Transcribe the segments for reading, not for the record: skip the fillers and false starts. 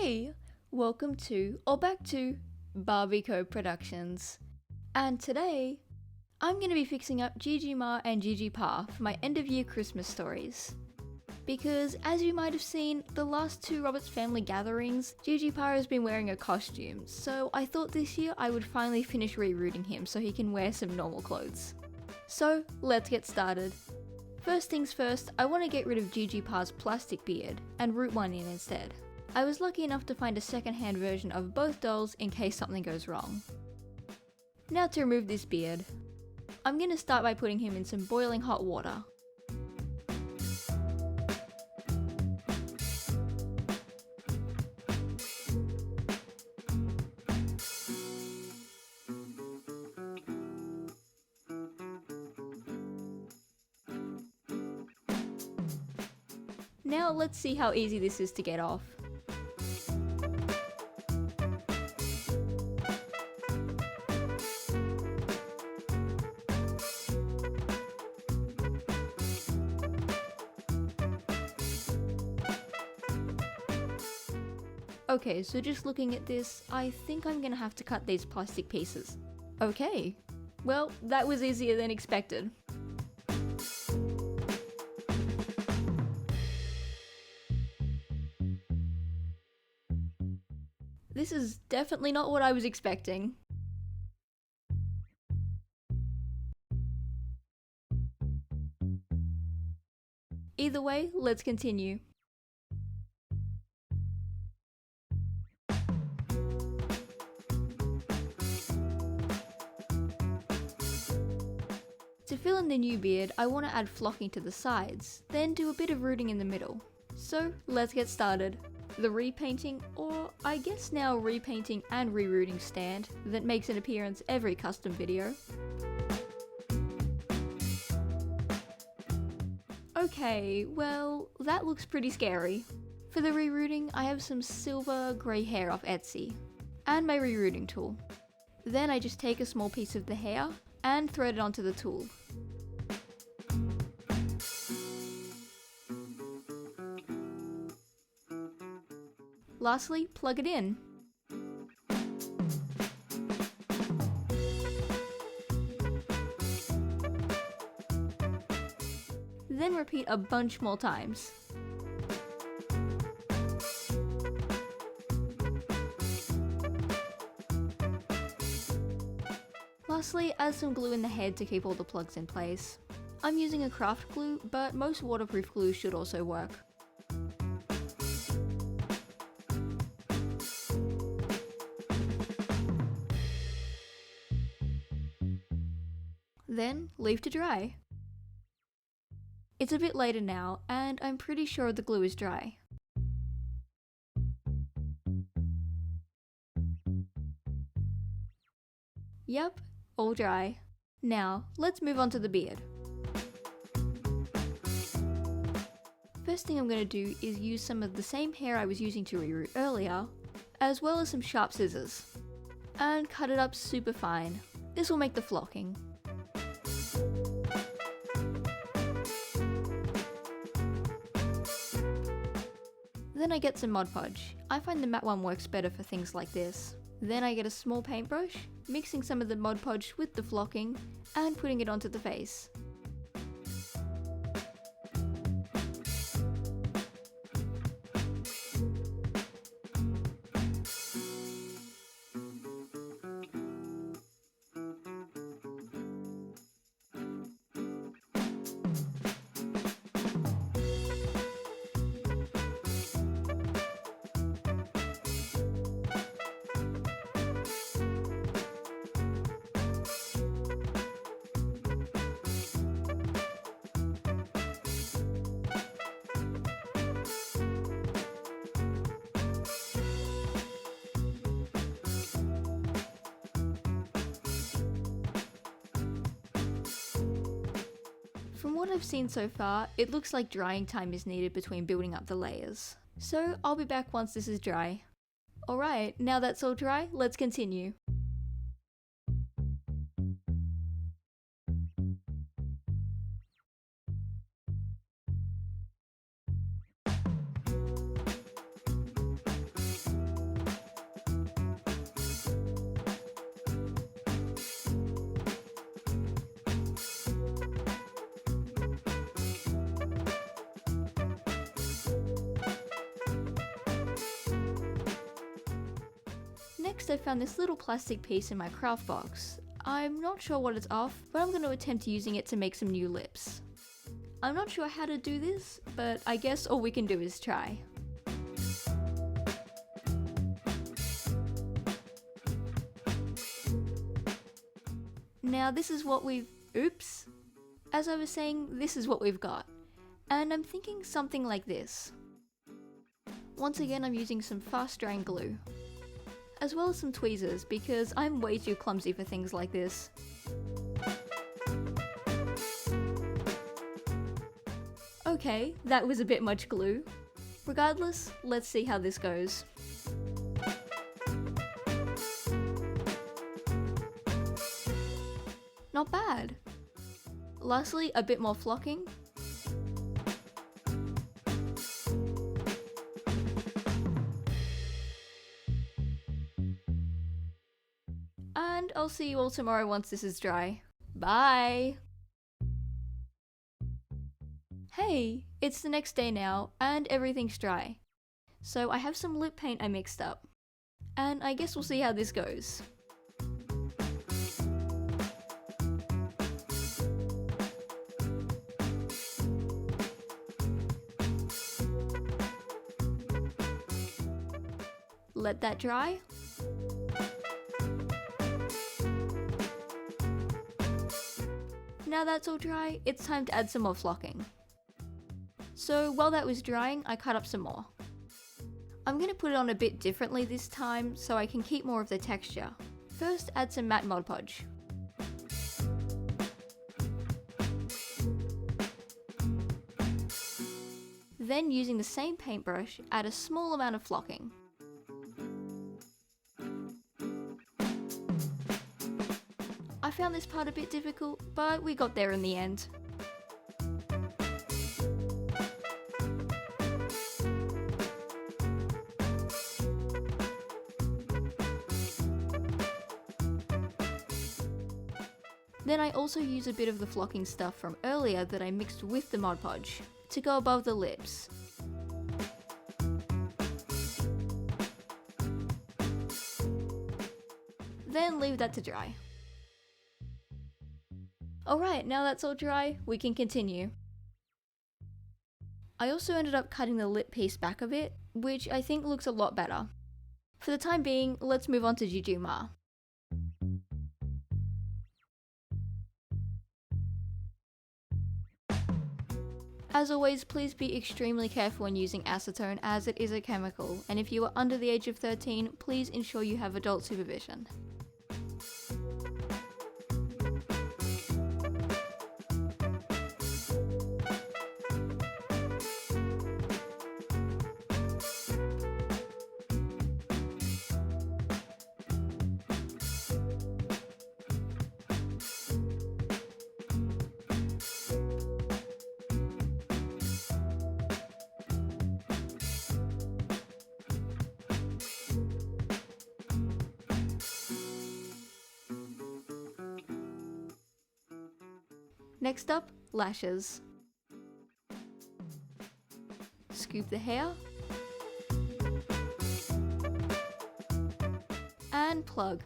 Hey, welcome to, or back to, BarbieCoProductions. And today, I'm going to be fixing up GGma and GGpa for my end of year Christmas stories. Because, as you might have seen, the last two Robert's family gatherings, GGpa has been wearing a costume, so I thought this year I would finally finish rerooting him so he can wear some normal clothes. So, let's get started. First things first, I want to get rid of GGpa's plastic beard and root one in instead. I was lucky enough to find a second-hand version of both dolls in case something goes wrong. Now to remove this beard, I'm going to start by putting him in some boiling hot water. Now let's see how easy this is to get off. Okay, so just looking at this, I think I'm gonna have to cut these plastic pieces. Okay, well, that was easier than expected. This is definitely not what I was expecting. Either way, let's continue. To fill in the new beard, I want to add flocking to the sides, then do a bit of rooting in the middle. So let's get started. The repainting, or I guess now repainting and rerooting stand that makes an appearance every custom video. Okay, well, that looks pretty scary. For the rerooting, I have some silver grey hair off Etsy, and my rerooting tool. Then I just take a small piece of the hair and thread it onto the tool. Lastly, plug it in. Then repeat a bunch more times. Lastly, add some glue in the head to keep all the plugs in place. I'm using a craft glue, but most waterproof glue should also work. Then leave to dry. It's a bit later now, and I'm pretty sure the glue is dry. Yep, all dry. Now, let's move on to the beard. First thing I'm going to do is use some of the same hair I was using to reroot earlier, as well as some sharp scissors, and cut it up super fine. This will make the flocking. Then I get some Mod Podge. I find the matte one works better for things like this. Then I get a small paintbrush, mixing some of the Mod Podge with the flocking, and putting it onto the face. From what I've seen so far, it looks like drying time is needed between building up the layers. So I'll be back once this is dry. Alright, now that's all dry, let's continue. Next, I found this little plastic piece in my craft box. I'm not sure what it's of, but I'm going to attempt using it to make some new lips. I'm not sure how to do this, but I guess all we can do is try. Now this is what oops. As I was saying, this is what we've got. And I'm thinking something like this. Once again, I'm using some fast drying glue, as well as some tweezers because I'm way too clumsy for things like this. Okay, that was a bit much glue. Regardless, let's see how this goes. Not bad. Lastly, a bit more flocking. And I'll see you all tomorrow once this is dry. Bye! Hey, it's the next day now, and everything's dry. So I have some lip paint I mixed up. And I guess we'll see how this goes. Let that dry. Now that's all dry, it's time to add some more flocking. So while that was drying, I cut up some more. I'm going to put it on a bit differently this time so I can keep more of the texture. First, add some matte Mod Podge. Then, using the same paintbrush, add a small amount of flocking. I found this part a bit difficult, but we got there in the end. Then I also use a bit of the flocking stuff from earlier that I mixed with the Mod Podge to go above the lips. Then leave that to dry. Alright, now that's all dry, we can continue. I also ended up cutting the lip piece back a bit, which I think looks a lot better. For the time being, let's move on to GGma. As always, please be extremely careful when using acetone as it is a chemical, and if you are under the age of 13, please ensure you have adult supervision. Next up, lashes. Scoop the hair. And plug.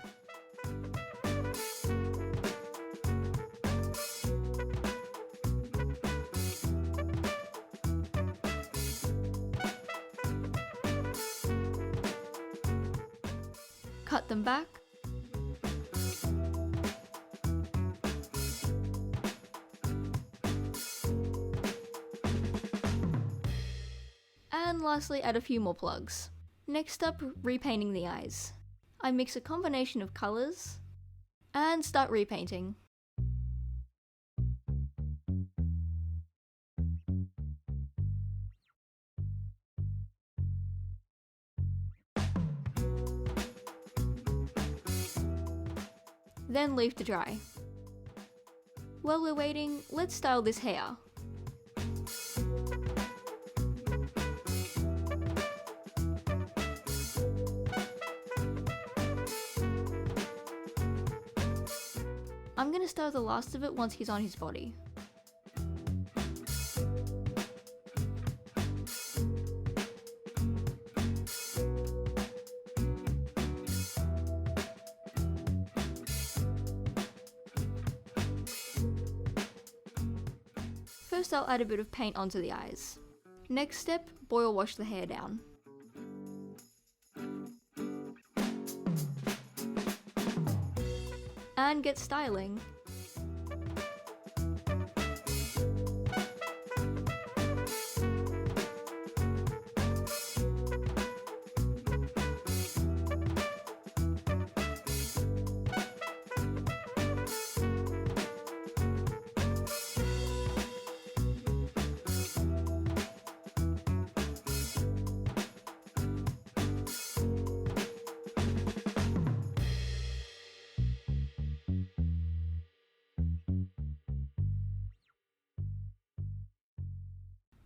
Cut them back. And lastly, add a few more plugs. Next up, repainting the eyes. I mix a combination of colours and start repainting. Then leave to dry. While we're waiting, let's style this hair. I'm gonna style the last of it once he's on his body. First I'll add a bit of paint onto the eyes. Next step, boil wash the hair down. And get styling.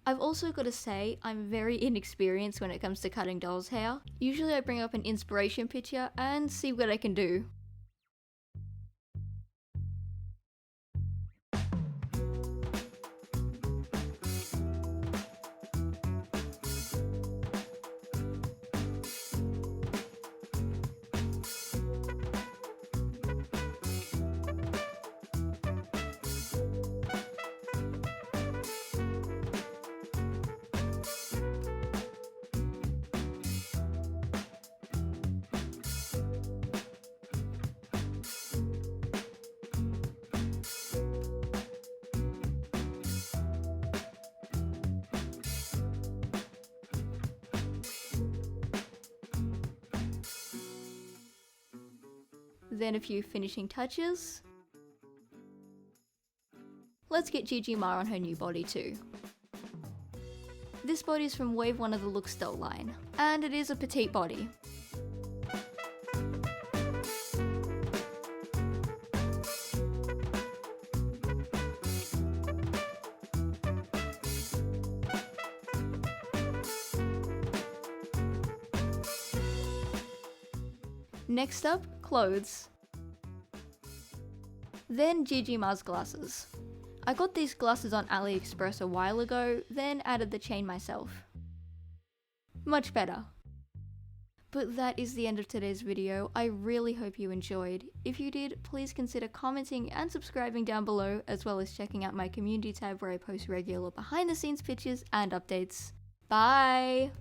I've also got to say, I'm very inexperienced when it comes to cutting dolls' hair. Usually I bring up an inspiration picture and see what I can do. Then a few finishing touches. Let's get GGma on her new body too. This body is from wave 1 of the Look Style line, and it is a petite body. Next up, clothes. Then GGma's glasses. I got these glasses on AliExpress a while ago, then added the chain myself. Much better. But that is the end of today's video. I really hope you enjoyed. If you did, please consider commenting and subscribing down below, as well as checking out my community tab where I post regular behind the scenes pictures and updates. Bye!